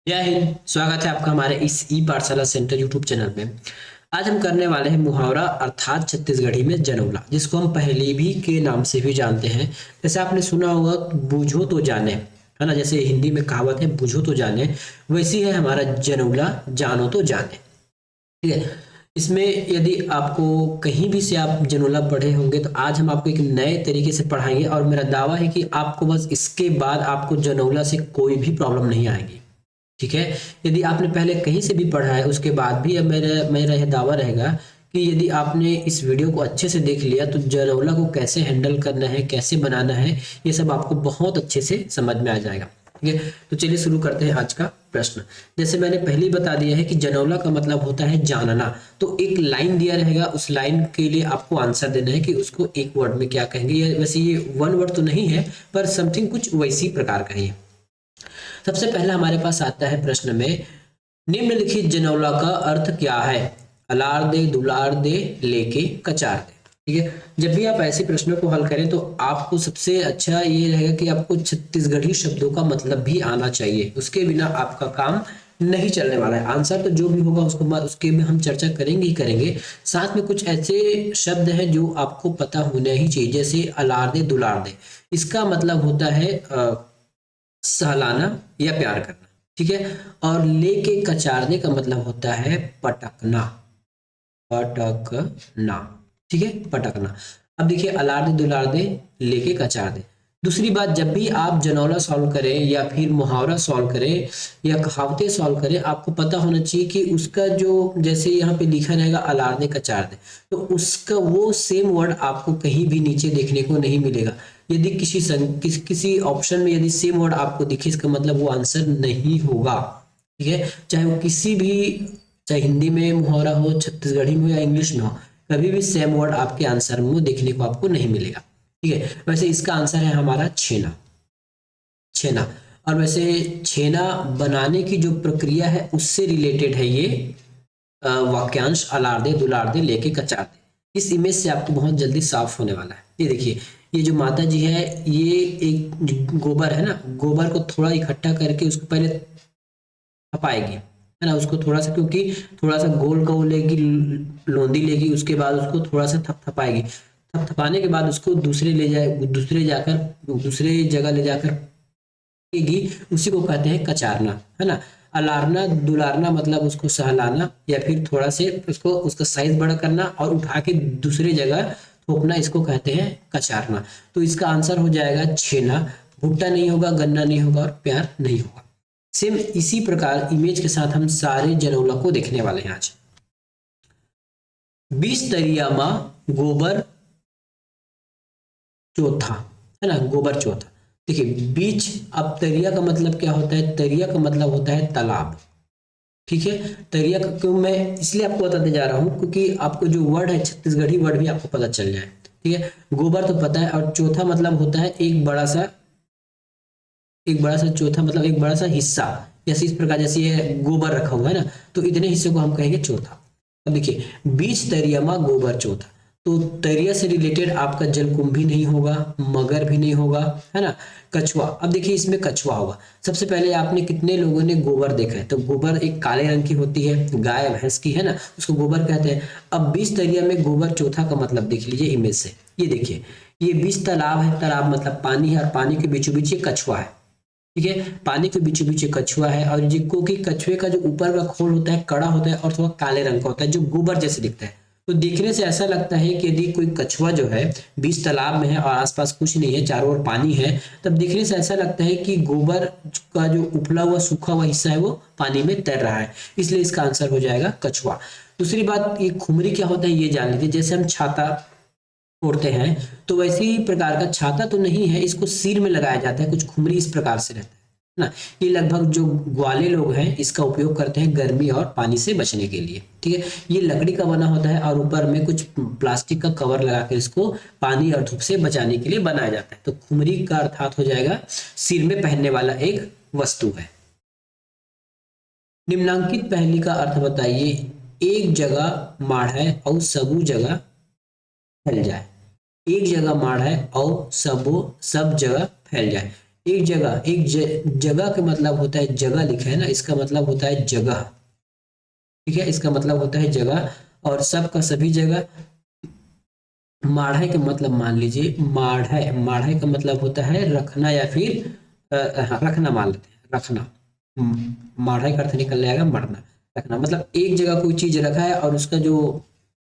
जय हिंद। स्वागत है आपका हमारे इस ई पाठशाला सेंटर यूट्यूब चैनल में। आज हम करने वाले हैं मुहावरा अर्थात छत्तीसगढ़ी में जनौला, जिसको हम पहेली भी के नाम से भी जानते हैं। जैसे आपने सुना होगा बूझो तो जाने, है ना। जैसे हिंदी में कहावत है बूझो तो जाने, वैसी है हमारा जनौला, जानो तो जाने। ठीक है। इसमें यदि आपको कहीं भी से आप जनौला पढ़े होंगे तो आज हम आपको एक नए तरीके से पढ़ाएंगे, और मेरा दावा है कि आपको बस इसके बाद आपको जनौला से कोई भी प्रॉब्लम नहीं आएगी। ठीक है। यदि आपने पहले कहीं से भी पढ़ा है उसके बाद भी अब मेरा यह दावा रहेगा कि यदि आपने इस वीडियो को अच्छे से देख लिया तो जनौला को कैसे हैंडल करना है, कैसे बनाना है, ये सब आपको बहुत अच्छे से समझ में आ जाएगा। ठीक है। तो चलिए शुरू करते हैं आज का प्रश्न। जैसे मैंने पहले ही बता दिया है कि जनौला का मतलब होता है जानना। तो एक लाइन दिया रहेगा, उस लाइन के लिए आपको आंसर देना है कि उसको एक वर्ड में क्या कहेंगे। वैसे ये वन वर्ड तो नहीं है, पर समथिंग कुछ वैसी प्रकार का ही है। सबसे पहला हमारे पास आता है प्रश्न में, निम्नलिखित जनौला का अर्थ क्या है? अलार दे, दुलार दे, लेके, कचार दे। ठीक है। जब भी आप ऐसे प्रश्नों को हल करें तो आपको सबसे अच्छा ये रहेगा कि आपको छत्तीसगढ़ी शब्दों का मतलब भी आना चाहिए। उसके बिना आपका काम नहीं चलने वाला है। आंसर तो जो भी होगा उसके में हम चर्चा करेंगे ही करेंगे। साथ में कुछ ऐसे शब्द हैं जो आपको पता होना ही चाहिए। जैसे अलार दे, दुलार दे, इसका मतलब होता है सहलाना या प्यार करना। ठीक है। और लेके कचारने का मतलब होता है पटकना, पटकना। ठीक है, पटकना। अब देखिए, अलार दे, दुलार दे, लेके कचार दे। दूसरी बात, जब भी आप जनौला सॉल्व करें या फिर मुहावरा सॉल्व करें या कहावतें सॉल्व करें, आपको पता होना चाहिए कि उसका जो, जैसे यहाँ पे लिखा रहेगा अलार दे कचार दे, तो उसका वो सेम वर्ड आपको कहीं भी नीचे देखने को नहीं मिलेगा। यदि किसी ऑप्शन में यदि सेम वर्ड आपको दिखे, इसका मतलब वो आंसर नहीं होगा। ठीक है। चाहे वो किसी भी, चाहे हिंदी में मुहावरा हो, छत्तीसगढ़ी में हो या इंग्लिश में हो, कभी भी सेम वर्ड आपके आंसर में देखने को आपको नहीं मिलेगा। ठीक है। वैसे इसका आंसर है हमारा छेना, छेना। और वैसे छेना बनाने की जो प्रक्रिया है उससे रिलेटेड है ये वाक्यांश, अलार दे, दुलार दे, लेके कचार दे। इस इमेज से आपको बहुत जल्दी साफ होने वाला है। ये देखिए, ये जो माता जी है, ये एक गोबर है ना, गोबर को थोड़ा इकट्ठा करके उसको पहले थपाएगी, है ना। उसको थोड़ा सा, क्योंकि थोड़ा सा गोल का वो लेगी, लोंदी लेगी, उसके बाद उसको थोड़ा सा थपाएगी। थपाने के बाद उसको दूसरे जगह ले जाकर गी, उसी को कहते हैं कचारना, है ना। अलारना, दुलारना मतलब उसको सहलाना या फिर थोड़ा से उसको, उसका साइज बड़ा करना और उठा के दूसरे जगह थोपना, इसको कहते हैं कचारना। तो इसका आंसर हो जाएगा छेना। भुट्टा नहीं होगा, गन्ना नहीं होगा और प्यार नहीं होगा। सेम इसी प्रकार इमेज के साथ हम सारे जनौला को देखने वाले हैं आज। 20 तरिया मा गोबर चौथा, है ना, गोबर चौथा। देखिए बीच, अब तरिया का मतलब क्या होता है? तरिया का मतलब होता है तालाब। ठीक है। तरिया का क्यों मैं इसलिए आपको बताते जा रहा हूँ क्योंकि आपको जो वर्ड है छत्तीसगढ़ी वर्ड भी आपको पता चल जाए। ठीक है। गोबर तो पता है, और चौथा मतलब होता है एक बड़ा सा चौथा मतलब एक बड़ा सा हिस्सा। जैसे इस प्रकार, जैसे ये गोबर रखा हुआ है ना, तो इतने हिस्से को हम कहेंगे चौथा। अब देखिए, बीच तरिया मा गोबर चौथा, तो तरिया से रिलेटेड आपका जलकुंभी नहीं होगा, मगर भी नहीं होगा, है ना। कछुआ, अब देखिए इसमें कछुआ होगा। सबसे पहले आपने कितने लोगों ने गोबर देखा है? तो गोबर एक काले रंग की होती है, गाय भैंस की, है ना, उसको गोबर कहते हैं। अब बीच तरिया में गोबर चौथा का मतलब देख लीजिए इमेज से। ये देखिए, ये बीच तालाब है, तालाब मतलब पानी है, और पानी के बीचों बीच ये कछुआ है। ठीक है। पानी के बीचों बीच कछुआ है, और जिसको कि कछुए का जो ऊपर का खोल होता है कड़ा होता है और थोड़ा काले रंग का होता है, जो गोबर जैसे दिखता है। तो देखने से ऐसा लगता है कि यदि कोई कछुआ जो है बीच तालाब में है और आसपास कुछ नहीं है, चारों ओर पानी है, तब देखने से ऐसा लगता है कि गोबर का जो उपला हुआ सूखा हुआ हिस्सा है वो पानी में तैर रहा है। इसलिए इसका आंसर हो जाएगा कछुआ। दूसरी बात, ये खुमरी क्या होता है ये जान लीजिए। जैसे हम छाता ओढ़ते हैं, तो वैसे ही प्रकार का छाता तो नहीं है, इसको सिर में लगाया जाता है, कुछ खुमरी इस प्रकार से रहता है ना। ये लगभग जो ग्वाले लोग हैं इसका उपयोग करते हैं गर्मी और पानी से बचने के लिए। ठीक है। ये लकड़ी का बना होता है और ऊपर में कुछ प्लास्टिक का कवर लगा कर इसको पानी और धूप से बचाने के लिए बनाया जाता है। तो खुमरी का अर्थात हो जाएगा सिर में पहनने वाला एक वस्तु है। निम्नांकित पहली का अर्थ बताइए। एक जगह माढ़ है और सबू जगह फैल जाए। एक जगह माढ़ है और सब जगह फैल जाए। एक जगह, जगह का मतलब होता है जगह, लिखा है ना, इसका मतलब होता है जगह। ठीक है, इसका मतलब होता है जगह। और सब का सभी जगह। माढ़े का मतलब मान लीजिए, माढ़े का मतलब होता है रखना या फिर हाँ, रखना मान लेते हैं, रखना। माढ़े का अर्थ निकल जाएगा मरना। रखना मतलब एक जगह कोई चीज रखा है और उसका जो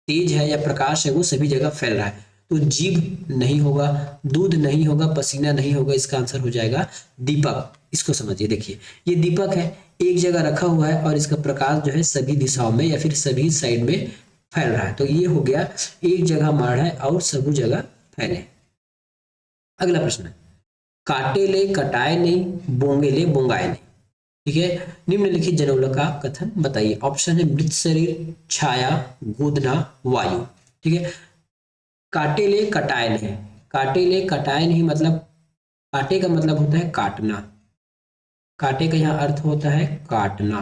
तेज है या प्रकाश है वो सभी जगह फैल रहा है। तो जीभ नहीं होगा, दूध नहीं होगा, पसीना नहीं होगा, इसका आंसर हो जाएगा दीपक। इसको समझिए, देखिए ये दीपक है, एक जगह रखा हुआ है और इसका प्रकाश जो है सभी दिशाओं में या फिर सभी साइड में फैल रहा है। तो ये हो गया, एक जगह माढ़ है और सभी जगह फैले। अगला प्रश्न है, काटे ले कटाए नहीं, बोंगे ले बोंगाए नहीं। ठीक है, निम्नलिखित जनौला का कथन बताइए। ऑप्शन है मृत शरीर, छाया, गोदना, वायु। ठीक है, काटे ले कटाए नहीं, काटे ले कटाए नहीं मतलब, काटे का मतलब होता है काटना, काटे का यहाँ अर्थ होता है काटना।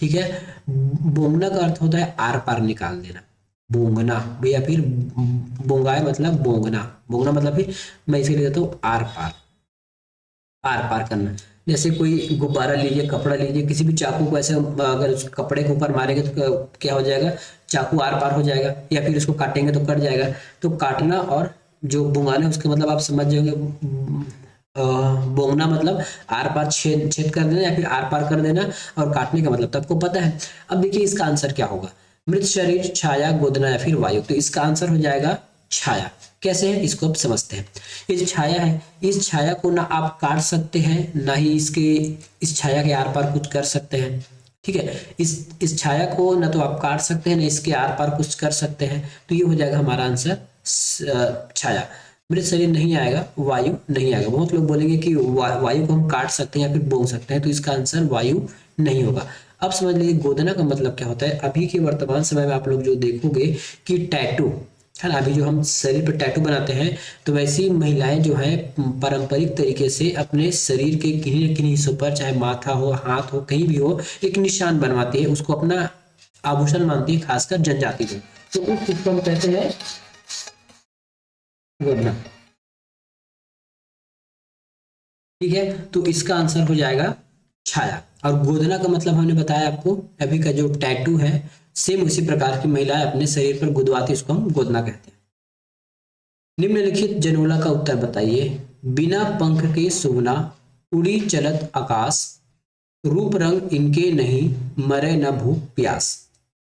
ठीक है, बोंगना का अर्थ होता है आर पार निकाल देना, बोंगना। या फिर बोंगाए मतलब बोंगना, बोंगना मतलब फिर मैं इसे ले जाता हूँ आर पार, आर पार करना। जैसे कोई गुब्बारा लीजिए, कपड़ा लीजिए, किसी भी चाकू को ऐसे अगर उस कपड़े के ऊपर मारेंगे तो क्या हो जाएगा, चाकू आर पार हो जाएगा, या फिर उसको काटेंगे तो कट जाएगा। तो काटना और जो बुंगाना उसका मतलब आप समझ जाओगे। बोंगना मतलब आर पार छेद छेद कर देना या फिर आर पार कर देना, और काटने का मतलब तो आपको पता है। अब देखिए इसका आंसर क्या होगा, मृत शरीर, छाया, गोदना या फिर वायु। तो इसका आंसर हो जाएगा छाया। कैसे है इसको आप समझते हैं। ये जो छाया है, इस छाया को ना आप काट सकते हैं, ना ही इसके इस छाया के आर पार कुछ कर सकते हैं। ठीक है, इस छाया को ना तो आप काट सकते हैं ना इसके आर पार कुछ कर सकते हैं। तो ये हो जाएगा हमारा आंसर छाया। मृत शरीर नहीं आएगा, वायु नहीं आएगा। बहुत लोग बोलेंगे कि वायु को हम काट सकते हैं या फिर बोल सकते हैं, तो इसका आंसर वायु नहीं होगा। अब समझ लीजिए गोदना का मतलब क्या होता है। अभी के वर्तमान समय में आप लोग जो देखोगे कि टैटू है ना, अभी जो हम शरीर पर टैटू बनाते हैं, तो वैसी महिलाएं जो है पारंपरिक तरीके से अपने शरीर के किन्हीं न किन्हीं हिस्सों पर, चाहे माथा हो, हाथ हो, कहीं भी हो, एक निशान बनवाती है, उसको अपना आभूषण मानती है, खासकर जनजाति को। तो उस चीज को हम कहते हैं गोदना। ठीक है, तो इसका आंसर हो जाएगा छाया। और गोदना का मतलब हमने बताया आपको, अभी का जो टैटू है सेम उसी प्रकार की महिलाएं अपने शरीर पर गुदवाती, उसको हम गोदना कहते हैं। निम्नलिखित जनोला का उत्तर बताइए। बिना पंख के सुगना, उड़ी चलत आकाश, रूप रंग इनके नहीं, मरे न भूख प्यास।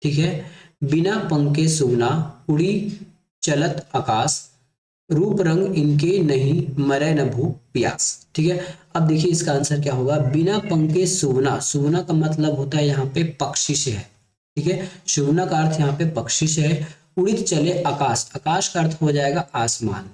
ठीक है, बिना पंख के सुगना, उड़ी चलत आकाश, रूप रंग इनके नहीं, मरे न भूख प्यास। ठीक है, अब देखिए इसका आंसर क्या होगा। बिना पंख के सुगना, सुगना का मतलब होता है यहाँ पे पक्षी से है। ठीक है, सुगना का अर्थ यहाँ पे पक्षी से है। उड़ित चले आकाश, आकाश का अर्थ हो जाएगा आसमान।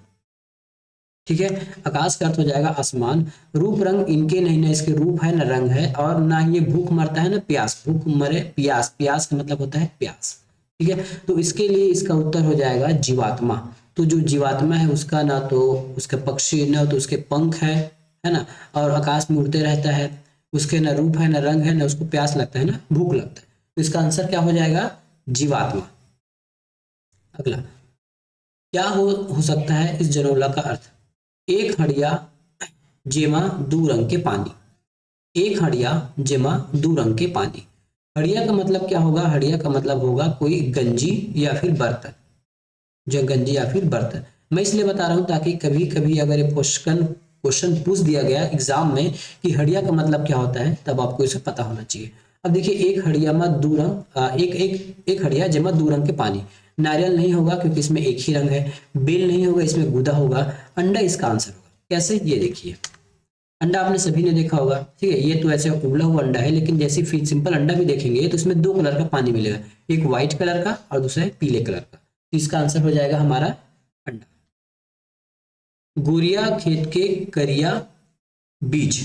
ठीक है, आकाश का अर्थ हो जाएगा आसमान। रूप रंग इनके नहीं, ना इसके रूप है ना रंग है, और ना ये भूख मरता है ना प्यास, भूख मरे प्यास, प्यास का मतलब होता है प्यास। ठीक है, तो इसके लिए इसका उत्तर हो जाएगा जीवात्मा। तो जो जीवात्मा है उसका ना तो उसके पक्षी, ना तो उसके पंख है ना, और आकाश में उड़ते रहता है, उसके ना रूप है ना रंग है, ना उसको प्यास लगता है ना भूख लगता है। तो इसका आंसर क्या हो जाएगा, जीवात्मा। अगला, क्या हो सकता है इस जनोला का अर्थ। एक हड़िया जेमा दू रंग के पानी, एक हड़िया जेमा दू रंग के पानी। हड़िया का मतलब क्या होगा, हड़िया का मतलब होगा कोई गंजी या फिर बर्तन, जो गंजी या फिर बर्तन। मैं इसलिए बता रहा हूं ताकि कभी कभी अगर क्वेश्चन पूछ दिया गया एग्जाम में कि हड़िया का मतलब क्या होता है, तब आपको इसे पता होना चाहिए। अब देखिए, एक हड़िया में दो रंग, एक हड़िया जमा दो रंग के पानी। नारियल नहीं होगा क्योंकि इसमें एक ही रंग है, बेल नहीं होगा, इसमें गुदा होगा, अंडा इसका आंसर होगा। कैसे, ये देखिए, अंडा आपने सभी ने देखा होगा। ठीक है, ये तो ऐसे उबला हुआ अंडा है, लेकिन जैसे सिंपल अंडा भी देखेंगे तो इसमें दो कलर का पानी मिलेगा, एक व्हाइट कलर का और दूसरा है पीले कलर का। तो इसका आंसर हो जाएगा हमारा अंडा। गोरिया खेत के करिया बीज,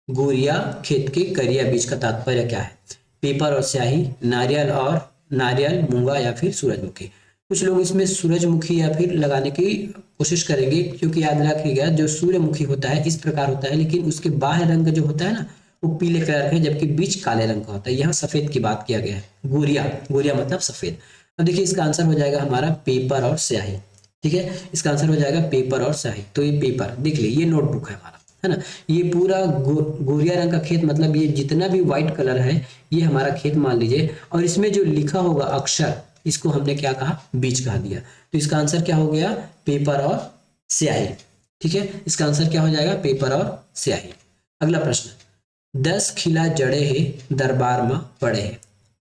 गोरिया खेत के करिया बीज का तात्पर्य क्या है। पेपर और स्याही, नारियल, मूंगा या फिर सूरजमुखी। कुछ लोग इसमें सूरजमुखी या फिर लगाने की कोशिश करेंगे, क्योंकि याद रखिएगा जो सूर्यमुखी होता है इस प्रकार होता है, लेकिन उसके बाह्य रंग जो होता है ना वो पीले कलर का है, जबकि बीज काले रंग का होता है। यहाँ सफेद की बात किया गया है, गोरिया, गोरिया मतलब सफेद। अब देखिए इसका आंसर हो जाएगा हमारा पेपर और स्याही। ठीक है, इसका आंसर हो जाएगा पेपर और स्याही। तो ये पेपर देख लीजिए, ये नोटबुक है हमारा, है ना। ये पूरा गोरिया रंग का खेत, मतलब ये जितना भी व्हाइट कलर है ये हमारा खेत मान लीजिए, और इसमें जो लिखा होगा अक्षर, इसको हमने क्या कहा, बीज कहा दिया। तो इसका आंसर क्या हो गया, पेपर और स्याही। ठीक है, इसका आंसर क्या हो जाएगा, पेपर और स्याही। अगला प्रश्न, 10 खिला जड़े है दरबार में पड़े है।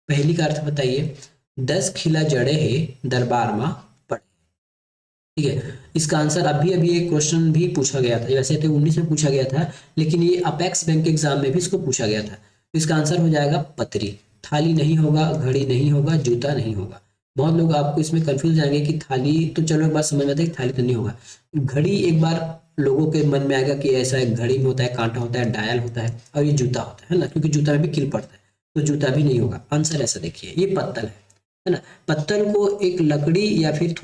पहली का अर्थ बताइए, 10 खिला जड़े है दरबार में पड़े। ठीक है, इसका आंसर अभी अभी एक क्वेश्चन भी पूछा गया था, वैसे तो 19 में पूछा गया था, लेकिन ये अपेक्स बैंक के एग्जाम में भी इसको पूछा गया था। तो इसका आंसर हो जाएगा पतरी। थाली नहीं होगा, घड़ी नहीं होगा, जूता नहीं होगा। बहुत लोग आपको इसमें कंफ्यूज जाएंगे कि थाली, तो चलो एक बार समझ में आता है कि थाली तो नहीं होगा। घड़ी एक बार लोगों के मन में आएगा कि ऐसा है, घड़ी में होता है कांटा होता है, डायल होता है, और ये जूता होता है ना, क्योंकि जूता में भी कील पड़ता है, तो जूता भी नहीं होगा। आंसर ऐसा देखिए, ये पत्तल है ना। पत्तल को एक लकड़ी या फिर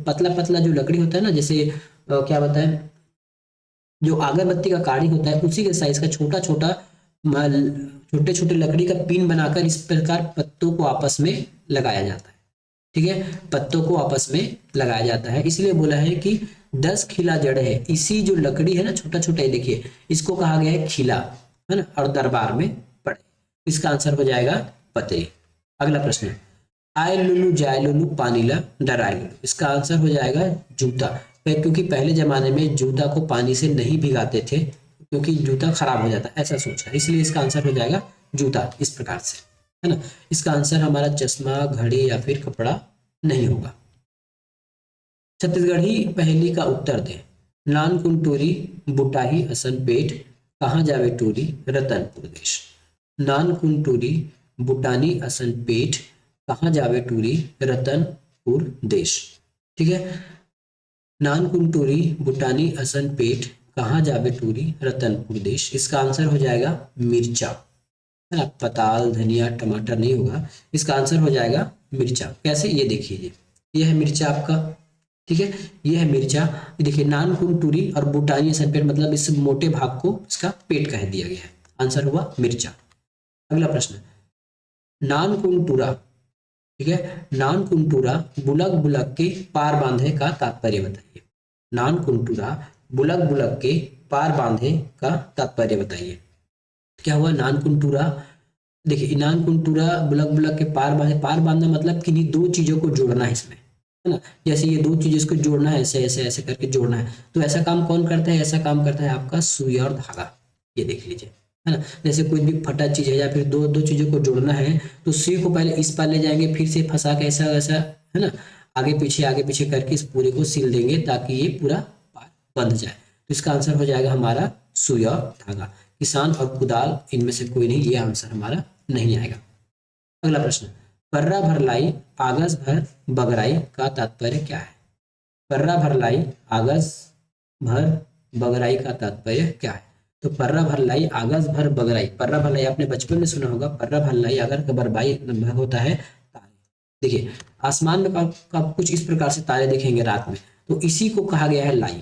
पतला पतला जो लकड़ी होता है ना, जैसे क्या बताएं, जो अगरबत्ती का काड़ी होता है उसी के साइज का छोटा छोटा छोटे छोटे लकड़ी का पिन बनाकर इस प्रकार पत्तों को आपस में लगाया जाता है। ठीक है, पत्तों को आपस में लगाया जाता है, इसलिए बोला है कि 10 खिला जड़ है। इसी जो लकड़ी है ना, छोटा छोटा, ये देखिए, इसको कहा गया है खिला, है ना, और दरबार में पड़े। इसका आंसर हो जाएगा पतरी। अगला प्रश्न, आए लुलू जाए लुलू पानी ला डराए लुलू। इसका आंसर हो जाएगा जूता, क्योंकि पहले जमाने में जूता को पानी से नहीं भिगाते थे, क्योंकि जूता खराब हो जाता, ऐसा सोचा, इसलिए इसका आंसर हो जाएगा जूता, इस प्रकार से, है ना। इसका आंसर हमारा चश्मा, घड़ी या फिर कपड़ा नहीं होगा। छत्तीसगढ़ी पहेली का उत्तर दे। नान कुन टूरी बुटाही असन पेट, कहाँ जावे टूरी रतनपुर देश। नान कुन टूरी बुटानी असन पेट, कहाँ जावे टूरी रतनपुर देश। ठीक है, नान कुन टूरी बुटानी असन पेट, कहाँ जावे टूरी रतनपुर देश। इसका आंसर हो जाएगा मिर्चा, है ना। पताल, धनिया, टमाटर नहीं होगा, इसका आंसर हो जाएगा मिर्चा। कैसे, ये देखिए, ये है मिर्चा आपका। ठीक है, ये है मिर्चा। देखिए, नान कुन टूरी और बुटानी असन पेट, मतलब इस मोटे भाग को इसका पेट कह दिया गया है, आंसर हुआ मिर्चा। अगला प्रश्न, नान कुन टूरा, ठीक है, नान कुंटूरा बुलक बुलक के पार बांधे का तात्पर्य बताइए। नान कुंटूरा बुलक बुलक के पार बांधे का तात्पर्य बताइए। क्या हुआ, नान कुंटूरा, देखिए, नान कुंटूरा बुलक बुलक के पार बांधे, पार बांधना मतलब किन्हीं दो चीजों को जोड़ना है इसमें, है ना। जैसे ये दो चीज इसको जोड़ना है, ऐसे ऐसे ऐसे करके जोड़ना है, तो ऐसा काम कौन करता है, ऐसा काम करता है आपका सुई और धागा। ये देख लीजिए, है ना। जैसे कोई भी फटा चीज है या फिर दो दो चीजों को जोड़ना है, तो सुई को पहले इस पार ले जाएंगे, फिर से फंसा के ऐसा वैसा, है ना, आगे पीछे करके इस पूरे को सिल देंगे ताकि ये पूरा पार बंध जाए। तो इसका आंसर हो जाएगा हमारा सुई और धागा। किसान और कुदाल, इनमें से कोई नहीं, ये आंसर हमारा नहीं आएगा। अगला प्रश्न, पर्रा भरलाई आगस भर बगराई का तात्पर्य क्या है। पर्रा भरलाई आगस भर बगराई का तात्पर्य क्या है। तो पर्रा भरलाई आगस भर बगराई, पर्रा भरलाई आपने बचपन में सुना होगा, पर्रा भरलाई अगर बरबाई होता है तारे। देखिए, आसमान में आप कुछ इस प्रकार से तारे देखेंगे रात में, तो इसी को कहा गया है लाई।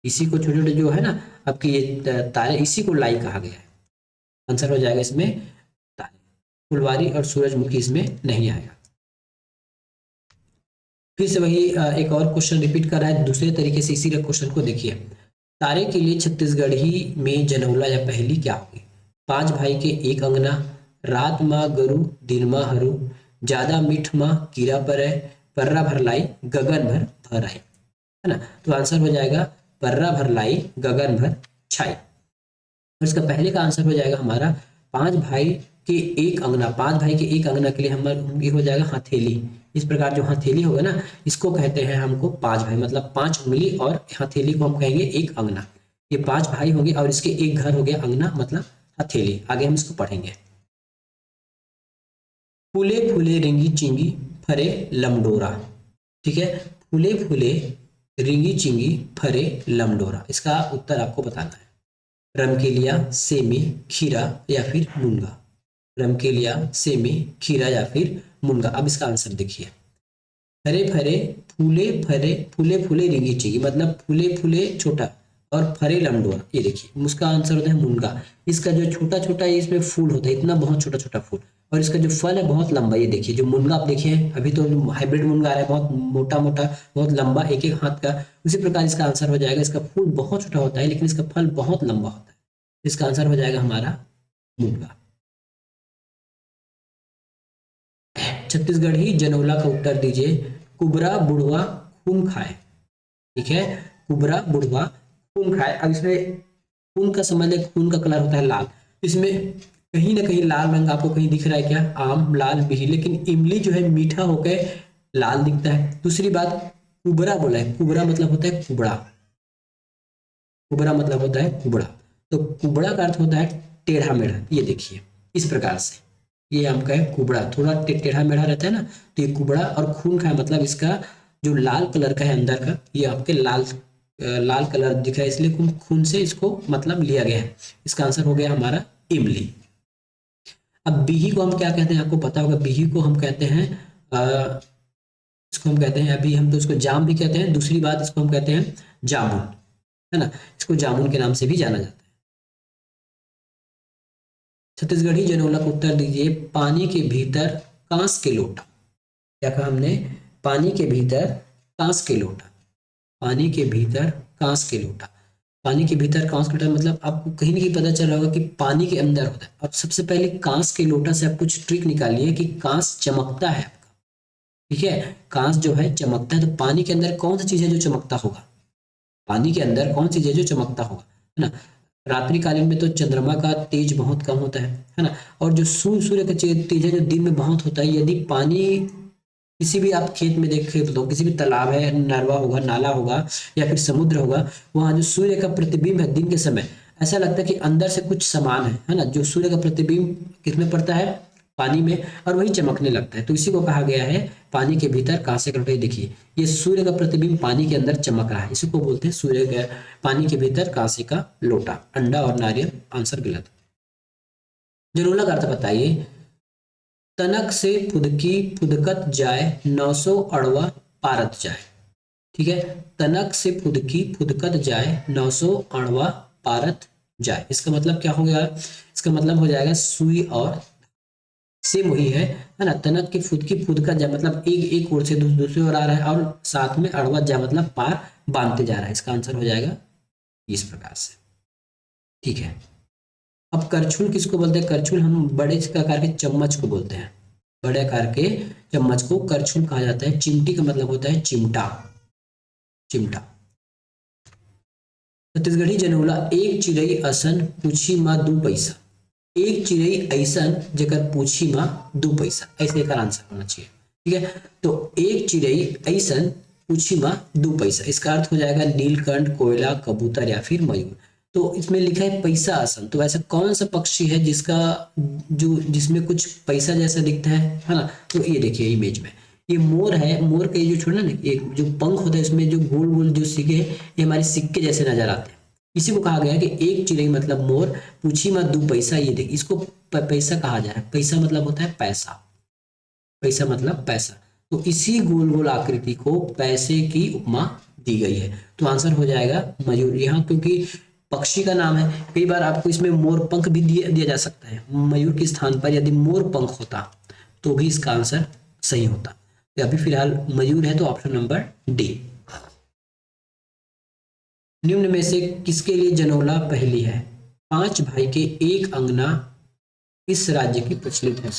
इसी को छोटे छोटे जो है ना आपके ये तारे, इसी को लाई कहा गया है। आंसर हो जाएगा इसमें तारे। फुलवारी और सूरजमुखी इसमें नहीं आएगा। फिर से वही एक और क्वेश्चन रिपीट कर रहा है दूसरे तरीके से, इसी क्वेश्चन को देखिए। तारे के लिए छत्तीसगढ़ी में जनौला या पहेली क्या होगी। 5 भाई के एक अंगना, रात माँ गरु दिन माँ हरू, ज्यादा मीठ माँ कीड़ा पर है, पर्रा भरलाई गगन भर भर आए, है ना। तो आंसर हो जाएगा पर्रा भरलाई गगन भर छाई। और इसका पहले का आंसर हो जाएगा हमारा 5 भाई के एक अंगना। 5 भाई के एक अंगना के लिए हमारा ये हो जाएगा हथेली। इस प्रकार जो हथेली होगा ना, इसको कहते हैं हमको 5 भाई, मतलब 5 उंगली, और हथेली को हम कहेंगे एक अंगना। ये 5 भाई होंगे और इसके एक घर हो गया अंगना, मतलब हथेली। आगे हम इसको पढ़ेंगे। फूले फूले रिंगी चिंगी फरे लमडोरा। ठीक है, फूले फूले रिंगी चिंगी फरे लमडोरा, इसका उत्तर आपको बताना है। रमकेलिया, सेमी, खीरा या फिर मुनगा। रमकेलिया, सेमी, खीरा या फिर मुनगा। अब इसका आंसर देखिए, फरे फरे फूले फूले रिंगी चिंगी, मतलब फूले फूले छोटा और फरे लमडोरा। ये देखिए, उसका आंसर होता है मुनगा। इसका जो छोटा छोटा इसमें फूल होता है, इतना बहुत छोटा छोटा फूल, और इसका जो फल है बहुत लंबा। ये देखिए जो मुनगा आप देखिए, अभी तो हाइब्रिड मुनगा आ रहा है बहुत मोटा मोटा, बहुत लंबा, एक एक हाथ का। उसी प्रकार इसका आंसर हो जाएगा, इसका फूल बहुत छोटा होता है लेकिन इसका फल बहुत लंबा होता है। इसका आंसर हो जाएगा हमारा मुनगा। छत्तीसगढ़ी जनोला का उत्तर दीजिए। कुबरा बुढ़वा खून खाए। ठीक है, कुबरा बुढ़वा खून खाए। अब इसमें खून का समझ ले, खून का कलर होता है लाल। इसमें कहीं ना कहीं लाल रंग आपको कहीं दिख रहा है क्या? आम लाल भी, लेकिन इमली जो है मीठा होकर लाल दिखता है। दूसरी बात, कुबरा बोला है, कुबरा मतलब होता है कुबड़ा, कुबरा मतलब होता है कुबड़ा। तो कुबड़ा का अर्थ होता है टेढ़ा मेढ़ा। ये देखिए इस प्रकार से, ये आम का है कुबड़ा, थोड़ा टेढ़ा मेढ़ा रहता है ना, तो ये कुबड़ा। और खून का है मतलब इसका जो लाल कलर का है अंदर का, ये आपके लाल लाल कलर दिख रहा है, इसलिए खून खून से इसको मतलब लिया गया है। इसका आंसर हो गया हमारा इमली। अब बिही को हम क्या कहते हैं आपको पता होगा। बिही को हम कहते हैं इसको हम कहते हैं, अभी हम तो इसको जाम भी कहते हैं, दूसरी बात इसको हम कहते हैं जामुन, है ना। इसको जामुन के नाम से भी जाना जाता है। छत्तीसगढ़ी जनोला को उत्तर दीजिए। पानी के भीतर कांस के लोटा। क्या कहा हमने? पानी के भीतर कांस के लोटा। पानी के भीतर कांस के लोटा। पानी के भीतर कांस के लोटा मतलब आपको कहीं ना कहीं पता चल रहा होगा कि पानी के अंदर होता है। अब सबसे पहले कांस के लोटा से आप कुछ ट्रिक निकालिए कि कांस चमकता है आपका। ठीक है, कांस जो है चमकता है, तो पानी के अंदर कौन सी चीज है जो चमकता होगा? पानी के अंदर कौन सी चीज है जो चमकता होगा, है ना। रात्रि कालीन में तो चंद्रमा का तेज बहुत कम होता है ना। और जो सूर्य का तेज है जो दिन में बहुत होता है। यदि पानी किसी भी आप खेत में देखे तो किसी भी तालाब है, नरवा होगा, नाला होगा या फिर समुद्र होगा, वहां जो सूर्य का प्रतिबिंब है दिन के समय, ऐसा लगता है कि अंदर से कुछ समान है ना। जो सूर्य का प्रतिबिंब किसमें पड़ता है? पानी में, और वही चमकने लगता है। तो इसी को कहा गया है पानी के भीतर कांसे का लोटा। देखिए ये सूर्य का प्रतिबिंब पानी के अंदर चमक रहा है, इसी को बोलते हैं सूर्य का पानी के भीतर कांसे का लोटा। अंडा और नारियल आंसर गलत। जरूला का अर्थ बताइए। तनक से फुदकी फुदकत जाए, 900 अड़वा पारत जाए। ठीक है, तनक से फुदकी फुदकत जाए, 900 अड़वा पारत जाए। इसका मतलब क्या हो गया? इसका मतलब हो जाएगा सुई और सेम वही है ना। तनक की फुदका जा मतलब एक ओर से दूसरी ओर आ रहा है, और साथ में अड़वा जा मतलब पार बांधते जा रहा है। इसका आंसर हो जाएगा इस प्रकार से। ठीक है, अब करछुल किसको बोलते हैं? करछुल हम बड़े आकार के चम्मच को बोलते हैं। बड़े आकार के चम्मच को करछुल कहा जाता है। चिमटी का मतलब होता है चिमटा, चिमटा। छत्तीसगढ़ी जनोला। एक चिड़ई असन पूछी माँ दू पैसा। एक चिड़ई ऐसन जेकर पूछी माँ दू पैसा, ऐसे का आंसर होना चाहिए। ठीक है, तो एक चिड़ई ऐसन पूछी माँ दू पैसा, इसका अर्थ हो जाएगा नीलकंठ, कोयला, कबूतर या फिर मयूर। तो इसमें लिखा है पैसा आसन, तो ऐसा कौन सा पक्षी है जिसका जो जिसमें कुछ पैसा जैसा दिखता है ना। तो ये देखिए इमेज में ये मोर है। मोर के जो छोड़ा ना, एक जो पंख होता है इसमें जो गोल गोल जो सिक्के, ये हमारे सिक्के जैसे नजर आते हैं। इसी को कहा गया है कि एक चिड़ई मतलब मोर, पूछी मत दू पैसा। ये देख, इसको पैसा कहा जा रहा है। पैसा मतलब होता है पैसा, पैसा मतलब पैसा। तो इसी गोल गोल आकृति को पैसे की उपमा दी गई है। तो आंसर हो जाएगा मयूर। यहाँ क्योंकि पक्षी का नाम है, कई बार आपको इसमें मोर पंख भी दिया जा सकता है। मयूर के स्थान पर यदि मोर पंख होता तो भी इसका आंसर सही होता। तो अभी फिलहाल मयूर है, तो ऑप्शन नंबर डी। निम्न में से किसके लिए जनोला पहली है? 5 भाई के एक अंगना इस राज्य की प्रचलित है।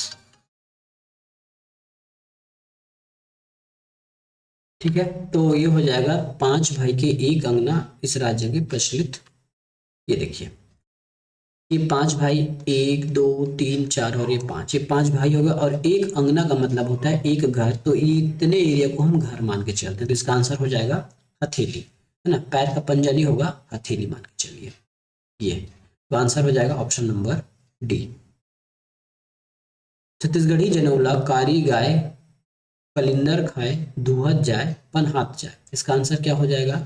ठीक है, तो ये हो जाएगा 5 भाई के एक अंगना इस राज्य की प्रचलित। ये देखिए ये 5 भाई, 1 2 3 4 और ये 5, ये 5 भाई हो गए। और एक अंगना का मतलब होता है एक घर, तो ये इतने एरिया को हम घर मान के चलते हैं। तो इसका आंसर हो जाएगा हथेली, है ना। पैर का पंजा नहीं होगा, हथेली मान के चलिए। ये तो आंसर हो जाएगा ऑप्शन नंबर डी। छत्तीसगढ़ी जनौला। कारी गाय कलिंदर खाए, दूहत जाए पन हाथ जाए। इसका आंसर क्या हो जाएगा?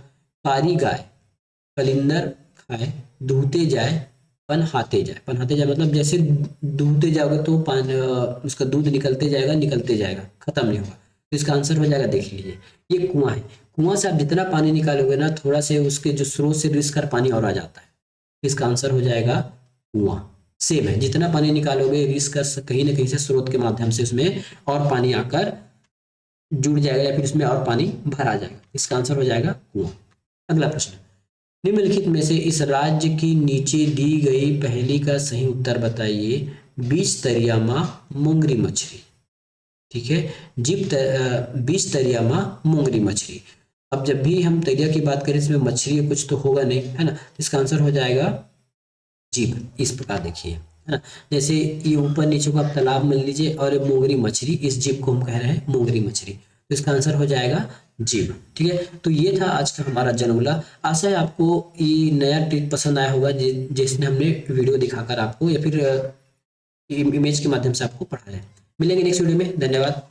कारी गाय कलिंदर खाए, दूहते जाए पन हाथे जाए। पन हाथे जाए मतलब जैसे दूहते जाओगे तो उसका दूध निकलते जाएगा, खत्म नहीं होगा। तो इसका आंसर हो जाएगा, देख लीजिए ये कुआं है। कुआं से आप जितना पानी निकालोगे ना, थोड़ा से उसके जो स्रोत से रिस कर पानी और आ जाता है। इसका आंसर हो जाएगा कुआं। सेम है, जितना पानी निकालोगे रिस्क कहीं ना कहीं से स्रोत के माध्यम से उसमें और पानी आकर जुड़ जाएगा या फिर उसमें और पानी भर आ जाएगा। इसका आंसर हो जाएगा कुआं। अगला प्रश्न, निम्नलिखित में से इस राज्य की नीचे दी गई पहेली का सही उत्तर बताइए। बीच तरियामा मोंगरी मछली। ठीक है, बीच तरियामा मोंगरी मछली। अब जब भी हम तरिया की बात करें इसमें मछली कुछ तो होगा नहीं, है ना, इसका आंसर हो जाएगा जीभ। इस प्रकार देखिए, है ना, जैसे ये ऊपर नीचे को आप तालाब मान लीजिए और ये मोंगरी मछली, इस जीभ को हम कह रहे हैं मोंगरी मछली, तो इसका आंसर हो जाएगा जीभ। ठीक है, तो ये था आज का हमारा जनगुला। आशा है आपको ये नया ट्रिक पसंद आया होगा जिसने हमने वीडियो दिखाकर आपको या फिर इमेज के माध्यम से आपको पढ़ाया है। मिलेंगे नेक्स्ट वीडियो में, धन्यवाद।